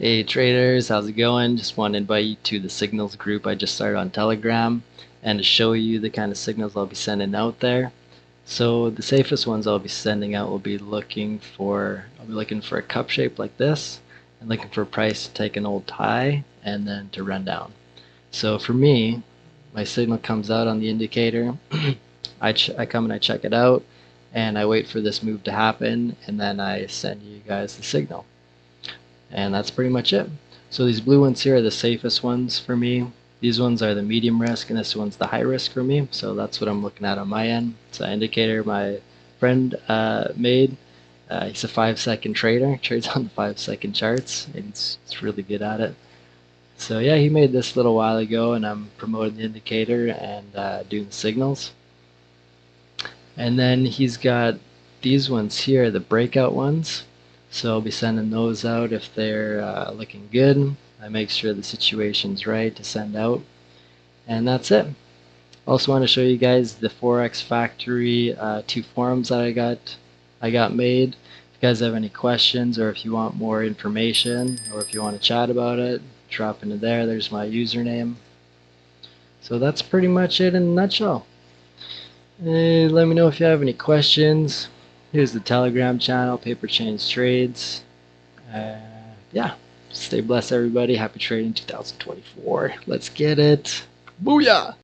Hey traders, how's it going? Just want to invite you to the signals group I just started on Telegram and to show you the kind of signals I'll be sending out there. So the safest ones I'll be sending out will be I'll be looking for a cup shape like this and looking for a price to take an old high and then to run down. So for me, my signal comes out on the indicator. I come and I check it out and I wait for this move to happen and then I send you guys the signal. And that's pretty much it. So these blue ones here are the safest ones for me. These ones are the medium risk and this one's the high risk for me. So that's what I'm looking at on my end. It's an indicator my friend made. He's a 5-second trader, trades on the 5-second charts, and he's really good at it. So yeah, he made this a little while ago and I'm promoting the indicator and doing the signals. And then he's got these ones here, the breakout ones. So I'll be sending those out if they're looking good. I make sure the situation's right to send out. And that's it. Also want to show you guys the Forex Factory 2 forums that I got made. If you guys have any questions or if you want more information or if you want to chat about it, drop into there. There's my username. So that's pretty much it in a nutshell. Let me know if you have any questions. Here's the Telegram channel, Paper Change Trades. Yeah, stay blessed, everybody. Happy trading 2024. Let's get it. Booyah!